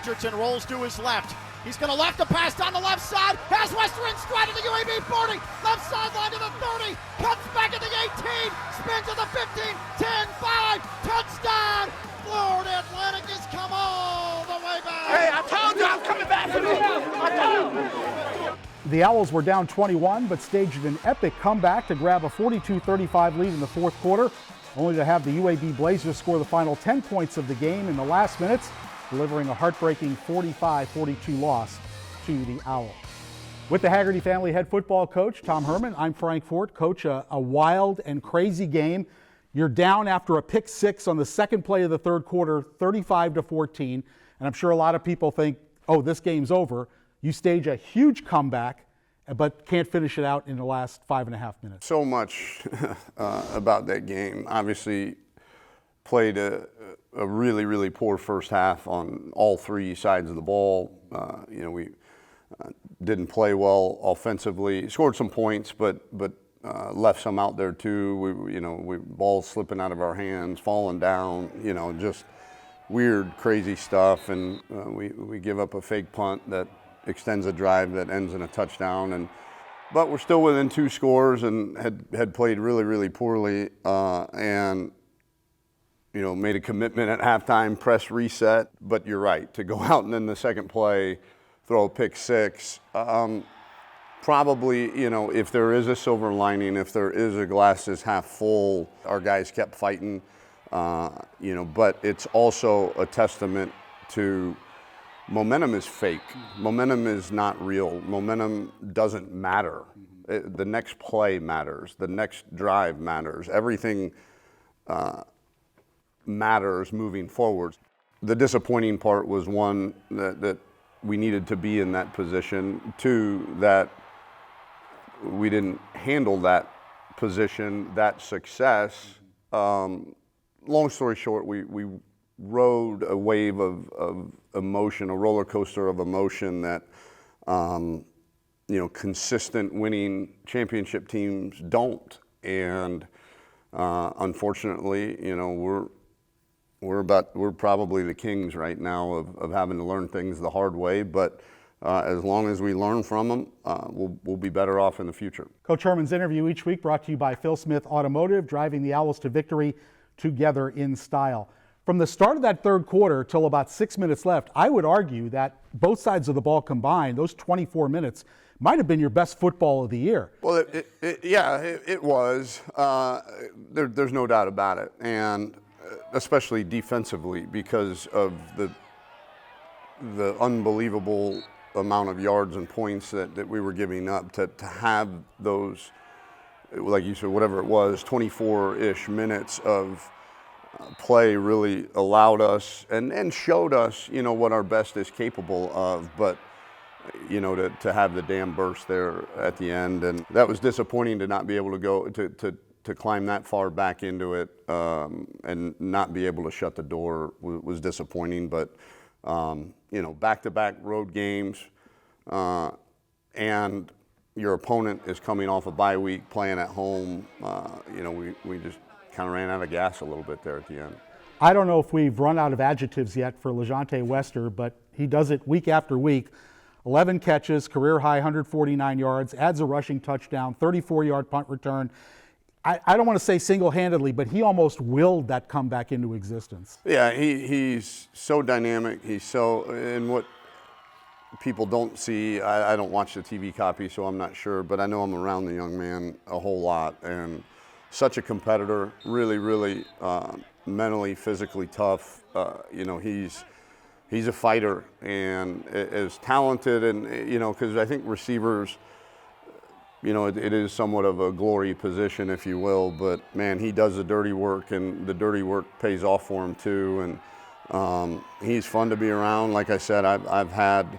Richardson rolls to his left. He's going to left the pass down the left side. Has Western in stride to the UAB 40. Left sideline to the 30. Cuts back at the 18. Spins to the 15. 10, 5. Touchdown. Florida Atlantic has come all the way back. Hey, I told you I was coming back for this. I told you. The Owls were down 21, but staged an epic comeback to grab a 42-35 lead in the fourth quarter, only to have the UAB Blazers score the final 10 points of the game in the last minutes, delivering a heartbreaking 45-42 loss to the Owls. With the Haggerty family head football coach, Tom Herman, I'm Frank Fort. Coach, a wild and crazy game. You're down after a pick six on the second play of the third quarter, 35-14, and I'm sure a lot of people think, oh, this game's over. You stage a huge comeback, but can't finish it out in the last 5.5 minutes. So much about that game. Obviously, played a really, really poor first half on all three sides of the ball. We didn't play well offensively. Scored some points, but left some out there too. We balls slipping out of our hands, falling down. Just weird, crazy stuff. And we give up a fake punt that extends a drive that ends in a touchdown, but we're still within 2 scores and had played really, really poorly, and made a commitment at halftime, press reset. But you're right, to go out and then the second play throw a pick six. Probably, if there is a silver lining, if there is a glass is half full, our guys kept fighting, but it's also a testament to momentum is fake. Momentum is not real. Momentum doesn't matter. The next play matters. The next drive matters. Everything matters moving forward. The disappointing part was, one, that we needed to be in that position. 2, that we didn't handle that position, that success. Long story short, we rode a wave of emotion, a roller coaster of emotion that, consistent winning championship teams don't. And unfortunately, we're probably the kings right now of having to learn things the hard way. But as long as we learn from them, we'll be better off in the future. Coach Herman's interview each week brought to you by Phil Smith Automotive, driving the Owls to victory together in style. From the start of that third quarter till about 6 minutes left, I would argue that both sides of the ball combined, those 24 minutes, might have been your best football of the year. Well, it was. There's no doubt about it, and especially defensively, because of the unbelievable amount of yards and points that we were giving up. To have those, like you said, whatever it was, 24-ish minutes of play really allowed us and showed us, what our best is capable of. But, to have the dam burst there at the end, and that was disappointing to not be able to go to climb that far back into it, and not be able to shut the door was disappointing. But, back-to-back road games, and your opponent is coming off a bye week, playing at home. We just kind of ran out of gas a little bit there at the end. I don't know if we've run out of adjectives yet for LeJontay Wester, but he does it week after week. 11 catches, career high 149 yards, adds a rushing touchdown, 34-yard punt return. I don't want to say single-handedly, but he almost willed that comeback into existence. Yeah, he's so dynamic. And what people don't see, I don't watch the TV copy, so I'm not sure, but I know I'm around the young man a whole lot, and such a competitor, really, really mentally, physically tough. He's a fighter and is talented, and because I think receivers, it is somewhat of a glory position, if you will. But man, he does the dirty work, and the dirty work pays off for him too. And he's fun to be around. Like I said, I've had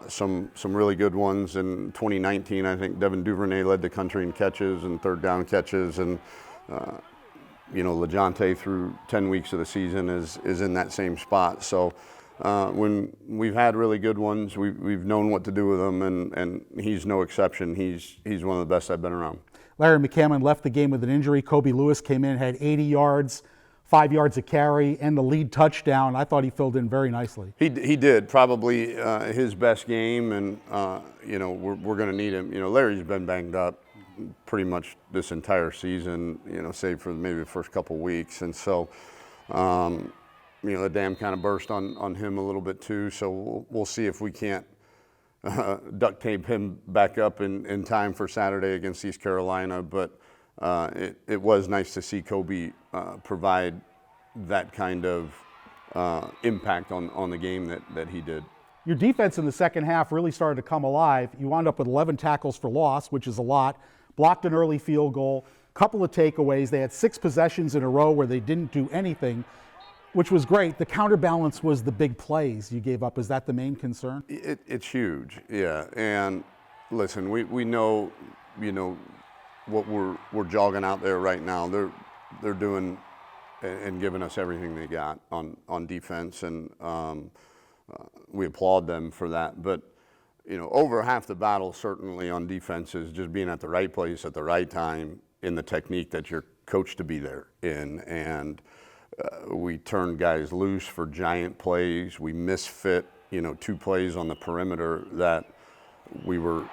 some really good ones. In 2019, I think Devin Duvernay led the country in catches and third down catches, and LeJontay through 10 weeks of the season is in that same spot. So when we've had really good ones, we've known what to do with them, and he's no exception. He's one of the best I've been around. Larry McCammon left the game with an injury. Kobe Lewis came in, had 80 yards, 5 yards a carry and the lead touchdown. I thought he filled in very nicely. He did, probably his best game, and we're going to need him. Larry's been banged up pretty much this entire season, save for maybe the first couple weeks, and so the dam kind of burst on him a little bit too. So we'll see if we can't duct tape him back up in time for Saturday against East Carolina. But it was nice to see Kobe provide that kind of impact on the game that he did. Your defense in the second half really started to come alive. You wound up with 11 tackles for loss, which is a lot. Blocked an early field goal, couple of takeaways. They had 6 possessions in a row where they didn't do anything, which was great. The counterbalance was the big plays you gave up. Is that the main concern? It's huge, yeah. And listen, we know, what we're jogging out there right now. They're doing and giving us everything they got on defense, and we applaud them for that. But over half the battle certainly on defense is just being at the right place at the right time in the technique that you're coached to be there in. And we turned guys loose for giant plays. We misfit, 2 plays on the perimeter that we were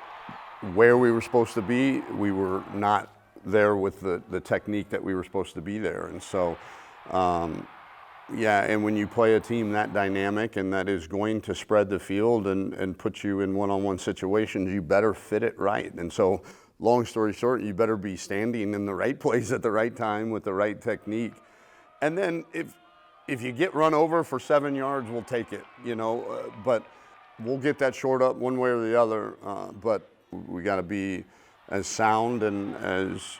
where we were supposed to be. We were not there with the technique that we were supposed to be there. And so, and when you play a team that dynamic and that is going to spread the field and put you in one-on-one situations, you better fit it right. And so, long story short, you better be standing in the right place at the right time with the right technique. And then if you get run over for 7 yards, we'll take it, but we'll get that short up one way or the other. But we got to be as sound and as,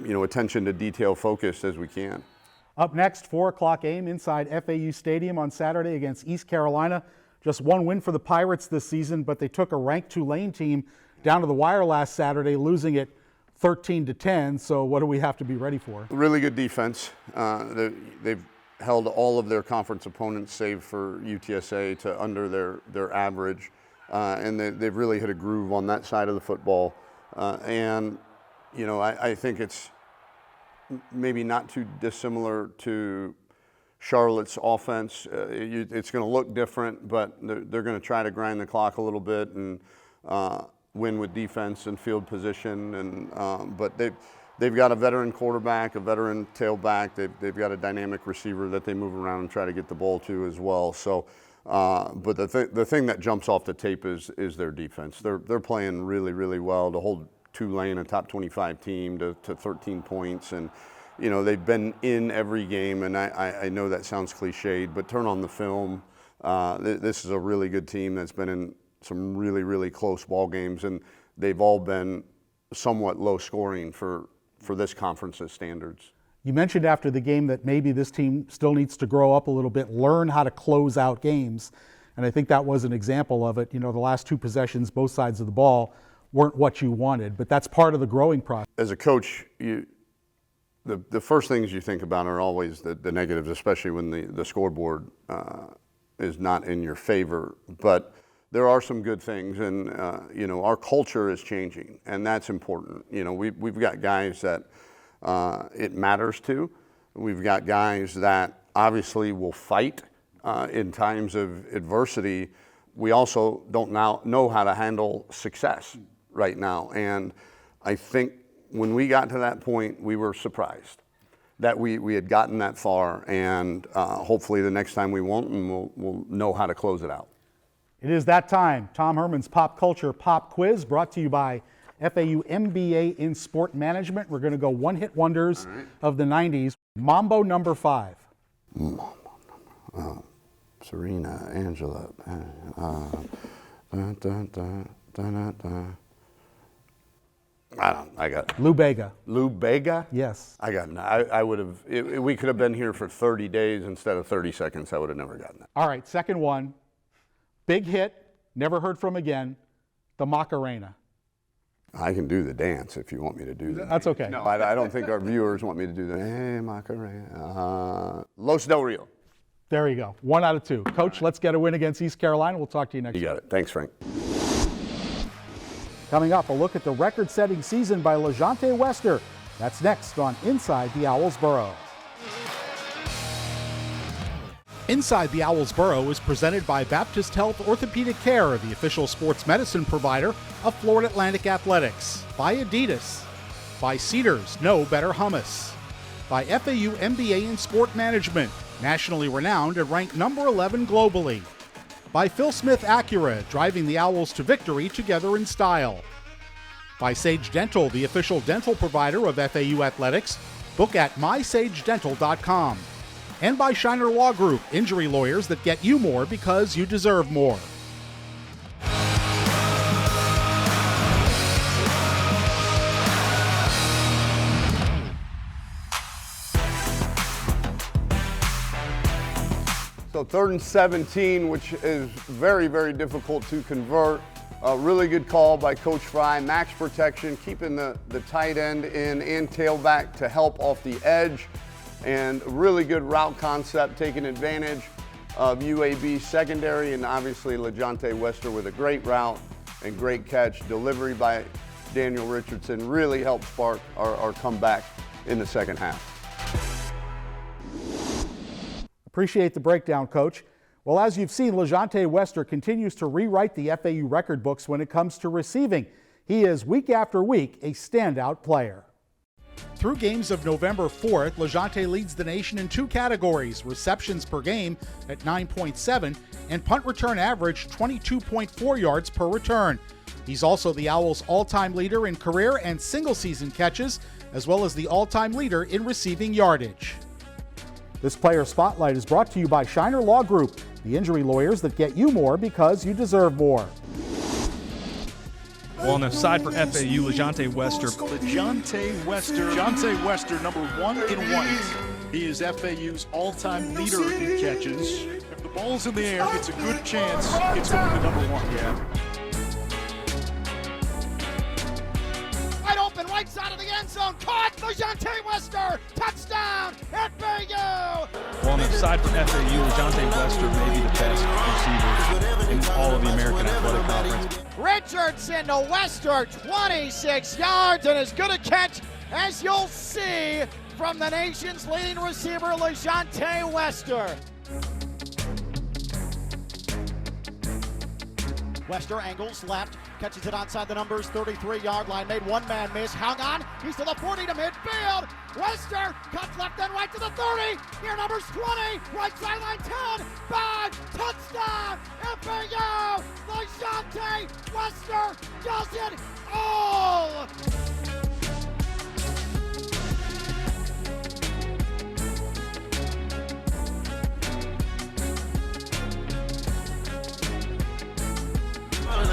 attention to detail focused as we can. Up next, 4 o'clock game inside FAU Stadium on Saturday against East Carolina. Just 1 win for the Pirates this season, but they took a ranked Tulane team down to the wire last Saturday, losing it 13-10. So what do we have to be ready for? Really good defense. They've held all of their conference opponents, save for UTSA, to under their average. And they've really hit a groove on that side of the football. I think it's maybe not too dissimilar to Charlotte's offense. It's going to look different, but they're going to try to grind the clock a little bit and win with defense and field position. And but they've got a veteran quarterback, a veteran tailback. They've got a dynamic receiver that they move around and try to get the ball to as well. So, but the thing that jumps off the tape is their defense. They're playing really, really well to hold Tulane, a top 25 team, to 13 points. And, they've been in every game, and I know that sounds cliched, but turn on the film. This is a really good team that's been in some really, really close ball games, and they've all been somewhat low scoring for this conference's standards. You mentioned after the game that maybe this team still needs to grow up a little bit, learn how to close out games, and I think that was an example of it. The last 2 possessions, both sides of the ball, weren't what you wanted, but that's part of the growing process. As a coach, the first things you think about are always the negatives, especially when the scoreboard is not in your favor. But there are some good things, and our culture is changing, and that's important. We've got guys that it matters to. We've got guys that obviously will fight in times of adversity. We also don't now know how to handle success right now, and I think when we got to that point, we were surprised that we had gotten that far, and hopefully the next time we won't, and we'll know how to close it out. It is that time. Tom Herman's Pop Culture Pop Quiz, brought to you by FAU MBA in Sport Management. We're going to go one-hit wonders of the 90s. Mambo number 5. Serena, Angela. I got Lou Bega. Lou Bega? Yes. I got I would have, we could have been here for 30 days instead of 30 seconds. I would have never gotten that. All right, second one. Big hit, never heard from again, the Macarena. I can do the dance if you want me to do that. That's okay. No, I don't think our viewers want me to do that. Hey, Macarena. Los Del Rio. There you go. 1 out of 2. Coach, let's get a win against East Carolina. We'll talk to you next week. You got it. Thanks, Frank. Coming up, a look at the record-setting season by LeJante Wester. That's next on Inside the Owls Burrow. Inside the Owls Burrow is presented by Baptist Health Orthopedic Care, the official sports medicine provider of Florida Atlantic Athletics. By Adidas. By Cedars, no better hummus. By FAU MBA in Sport Management, nationally renowned and ranked number 11 globally. By Phil Smith Acura, driving the Owls to victory together in style. By Sage Dental, the official dental provider of FAU Athletics. Book at mysagedental.com. And by Shiner Law Group, injury lawyers that get you more because you deserve more. So 3rd and 17, which is very, very difficult to convert. A really good call by Coach Fry. Max protection, keeping the tight end in and tailback to help off the edge. And really good route concept, taking advantage of UAB secondary, and obviously LeJonte Wester with a great route and great catch. Delivery by Daniel Richardson really helped spark our comeback in the second half. Appreciate the breakdown, Coach. Well, as you've seen, LeJonte Wester continues to rewrite the FAU record books when it comes to receiving. He is, week after week, a standout player. Through games of November 4th, LeJonte leads the nation in 2 categories, receptions per game at 9.7 and punt return average 22.4 yards per return. He's also the Owls' all-time leader in career and single-season catches, as well as the all-time leader in receiving yardage. This Player Spotlight is brought to you by Shiner Law Group, the injury lawyers that get you more because you deserve more. Well, on the side for FAU, LeJonte Wester. LeJonte Wester, number 1 in white. He is FAU's all-time leader in catches. If the ball's in the air, it's a good chance it's going to be number 1. Yeah. Wide open, right side of the end zone. Caught, LeJonte Wester. Touchdown, FAU. Well, on the side for FAU, LeJonte Wester may be the best receiver in all of the American Athletic Conference. Richardson to Wester, 26 yards, and as good a catch as you'll see from the nation's leading receiver, LeJonte Wester. Wester angles left, catches it outside the numbers, 33-yard line, made one man miss, hung on, he's to the 40 to midfield. Wester cuts left and right to the 30, near numbers 20, right sideline 10, 5, touchdown, FAU, LeJonte Wester does it all.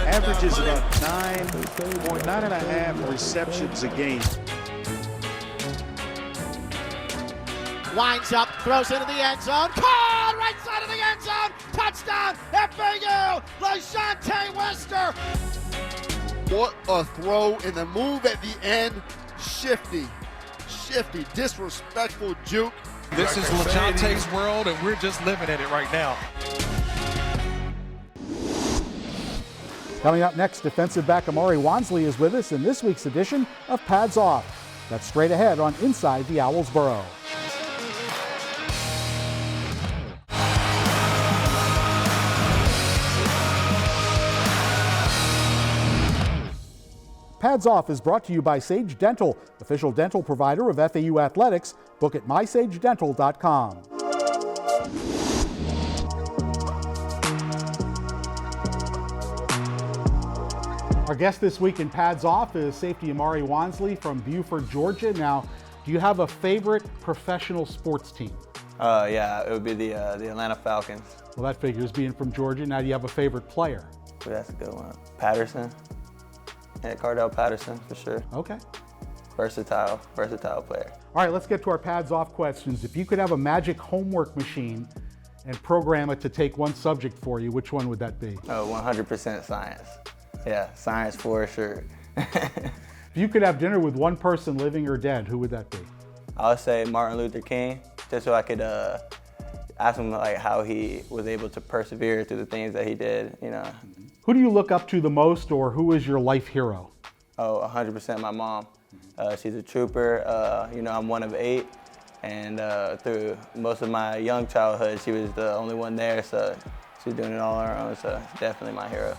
Averages about 9.5 receptions a game. Winds up, throws into the end zone, caught right side of the end zone, touchdown, FAU, LeJonte Wester. What a throw, and the move at the end, shifty, disrespectful juke. This is LeJonte's world, and we're just living in it right now. Coming up next, defensive back Amari Wansley is with us in this week's edition of Pads Off. That's straight ahead on Inside the Owls Burrow. Pads Off is brought to you by Sage Dental, official dental provider of FAU Athletics. Book at mysagedental.com. Our guest this week in Pads Off is safety Amari Wansley from Buford, Georgia. Now, do you have a favorite professional sports team? Yeah, it would be the Atlanta Falcons. Well, that figures being from Georgia. Now, do you have a favorite player? Ooh, that's a good one. Patterson. Yeah, Cardell Patterson for sure. Okay. Versatile player. All right, let's get to our Pads Off questions. If you could have a magic homework machine and program it to take one subject for you, which one would that be? Oh, 100% science. Yeah, science for sure. If you could have dinner with one person, living or dead, who would that be? I would say Martin Luther King, just so I could ask him like how he was able to persevere through the things that he did, you know. Who do you look up to the most, or who is your life hero? Oh, 100% my mom. She's a trooper. You know, I'm one of 8. And through most of my young childhood, she was the only one there, so she's doing it all on her own, so she's definitely my hero.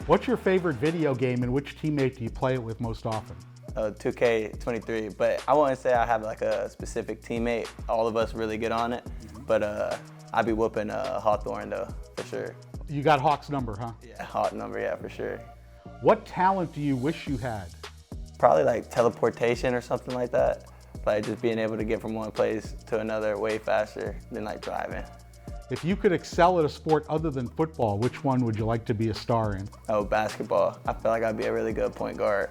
What's your favorite video game and which teammate do you play it with most often? 2K23, but I wouldn't say I have like a specific teammate. All of us really get on it, but I'd be whooping Hawthorne though, for sure. You got Hawk's number, huh? Yeah, Hawk number, yeah, for sure. What talent do you wish you had? Probably like teleportation or something like that. Like just being able to get from one place to another way faster than like driving. If you could excel at a sport other than football, which one would you like to be a star in? Oh, basketball. I feel like I'd be a really good point guard.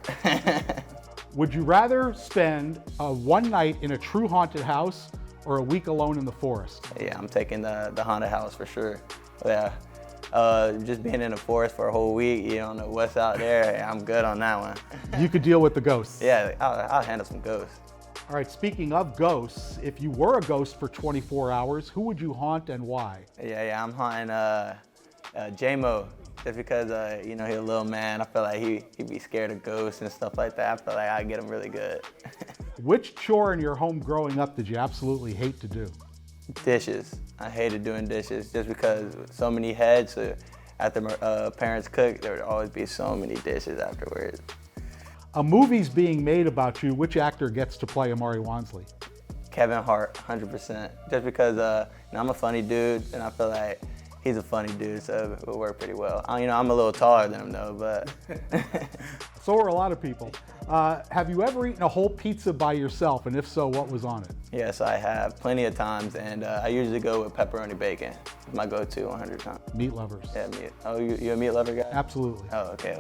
Would you rather spend one night in a true haunted house or a week alone in the forest? Yeah, I'm taking the haunted house for sure. Yeah. Just being in the forest for a whole week, you don't know what's out there, I'm good on that one. You could deal with the ghosts. Yeah, I'll handle some ghosts. All right, speaking of ghosts, if you were a ghost for 24 hours, who would you haunt and why? Yeah, I'm haunting J-Mo, just because, you know, he's a little man. I feel like he'd be scared of ghosts and stuff like that. I feel like I'd get him really good. Which chore in your home growing up did you absolutely hate to do? Dishes. I hated doing dishes just because so many heads. After my parents cook, there would always be so many dishes afterwards. A movie's being made about you. Which actor gets to play Amari Wansley? Kevin Hart, 100%. Just because you know, I'm a funny dude, and I feel like he's a funny dude, so it would work pretty well. You know, I'm a little taller than him though, but. So are a lot of people. Have you ever eaten a whole pizza by yourself, and if so, what was on it? Yes, I have plenty of times, and I usually go with pepperoni bacon. It's my go-to 100 times. Meat lovers. Yeah, meat. Oh, you a meat lover guy? Absolutely. Oh, okay.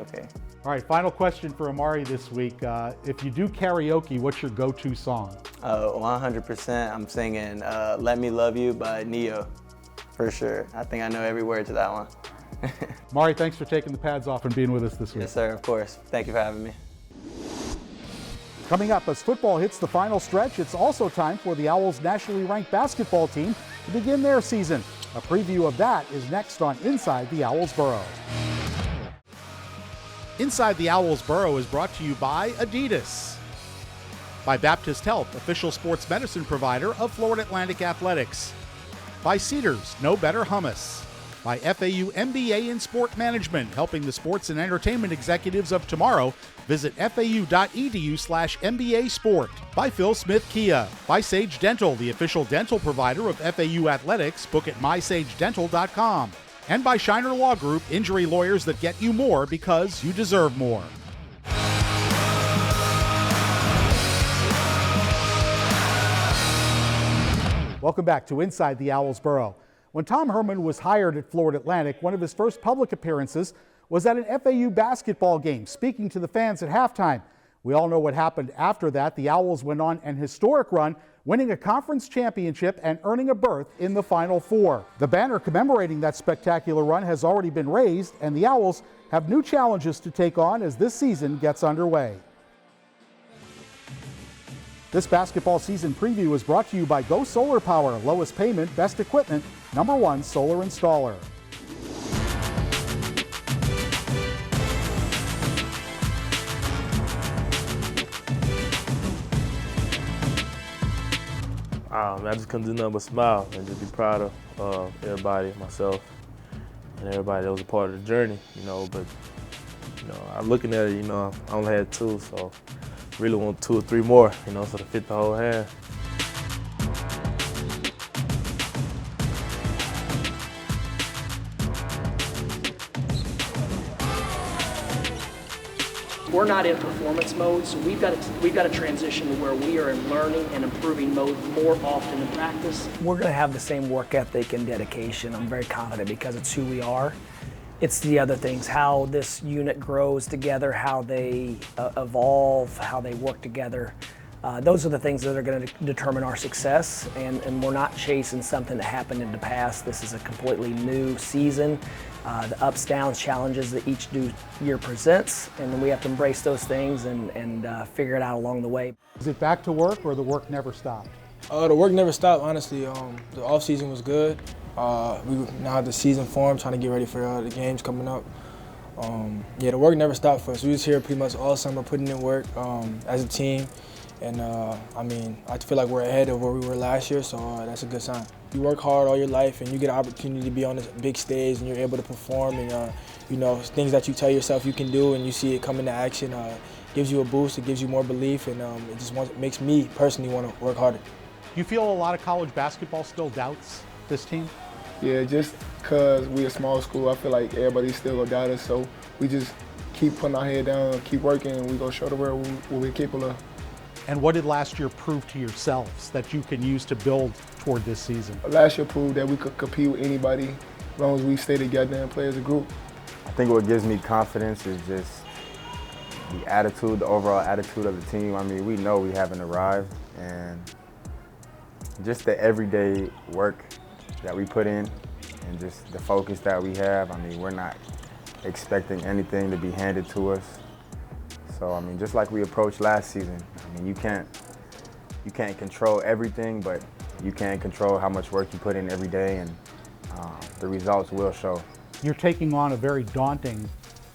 All right, final question for Amari this week. If you do karaoke, what's your go-to song? 100%, I'm singing Let Me Love You by Neo, for sure. I think I know every word to that one. Amari, thanks for taking the pads off and being with us this week. Yes, sir, of course. Thank you for having me. Coming up, as football hits the final stretch, it's also time for the Owls' nationally ranked basketball team to begin their season. A preview of that is next on Inside the Owls Burrow. Inside the Owls Burrow is brought to you by Adidas, by Baptist Health, official sports medicine provider of Florida Atlantic Athletics, by Cedars, No Better Hummus, by FAU MBA in Sport Management, helping the sports and entertainment executives of tomorrow. Visit fau.edu/MBA Sport. By Phil Smith Kia. By Sage Dental, the official dental provider of FAU Athletics. Book at mysagedental.com. And by Shiner Law Group, injury lawyers that get you more because you deserve more. Welcome back to Inside the Owls Burrow. When Tom Herman was hired at Florida Atlantic, one of his first public appearances was at an FAU basketball game, speaking to the fans at halftime. We all know what happened after that. The Owls went on an historic run, winning a conference championship and earning a berth in the Final Four. The banner commemorating that spectacular run has already been raised, and the Owls have new challenges to take on as this season gets underway. This basketball season preview is brought to you by Go Solar Power, lowest payment, best equipment, #1 solar installer. I just couldn't do nothing but smile and just be proud of everybody, myself, and everybody that was a part of the journey, you know. But, you know, I'm looking at it, you know, I only had 2, so really want 2 or 3 more, you know, so to fit the whole hand. We're not in performance mode, so we've got to transition to where we are in learning and improving mode more often in practice. We're going to have the same work ethic and dedication. I'm very confident because it's who we are. It's the other things, how this unit grows together, how they evolve, how they work together. Those are the things that are going to determine our success, and we're not chasing something that happened in the past. This is a completely new season. The ups, downs, challenges that each new year presents, and then we have to embrace those things and figure it out along the way. Is it back to work or the work never stopped? The work never stopped, honestly. The off season was good. We now have the season form, trying to get ready for the games coming up. Yeah, the work never stopped for us. We was here pretty much all summer putting in work as a team, And I mean, I feel like we're ahead of where we were last year, so that's a good sign. You work hard all your life, and you get an opportunity to be on this big stage, and you're able to perform, and you know, things that you tell yourself you can do, and you see it come into action. Gives you a boost, it gives you more belief, and it just makes me personally want to work harder. You feel a lot of college basketball still doubts this team? Yeah, just because we're a small school, I feel like everybody's still going to doubt us, so we just keep putting our head down, keep working, and we're going to show the world what we're capable of. And what did last year prove to yourselves that you can use to build toward this season? Last year proved that we could compete with anybody as long as we stay together and play as a group. I think what gives me confidence is just the attitude, the overall attitude of the team. I mean, we know we haven't arrived, and just the everyday work that we put in and just the focus that we have. I mean, we're not expecting anything to be handed to us. So, I mean, just like we approached last season, I mean, you can't control everything, but you can control how much work you put in every day, and the results will show. You're taking on a very daunting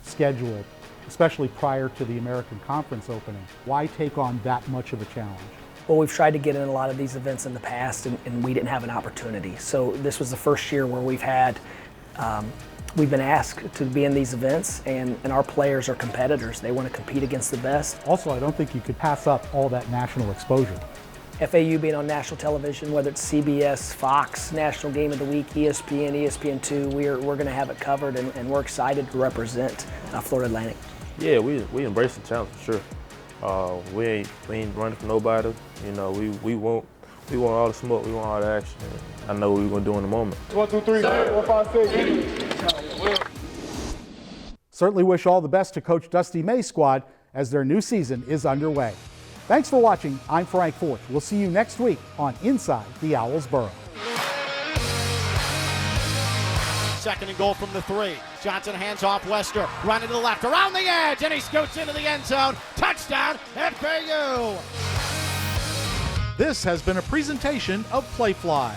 schedule, especially prior to the American Conference opening. Why take on that much of a challenge? Well, we've tried to get in a lot of these events in the past, and we didn't have an opportunity. So this was the first year where we've been asked to be in these events, and our players are competitors. They want to compete against the best. Also, I don't think you could pass up all that national exposure. FAU being on national television, whether it's CBS, Fox, National Game of the Week, ESPN, ESPN2, we're going to have it covered, and we're excited to represent Florida Atlantic. Yeah, we embrace the challenge for sure. We ain't running from nobody. You know, we want all the smoke, we want all the action. I know what we're gonna do in the moment. 1, 2, 3, 4, 5, 6. Certainly wish all the best to Coach Dusty May's squad as their new season is underway. Thanks for watching. I'm Frank Forth. We'll see you next week on Inside the Owls Burrow. Second and goal from the 3. Johnson hands off Wester, running to the left, around the edge, and he scoots into the end zone. Touchdown, FAU! This has been a presentation of Playfly.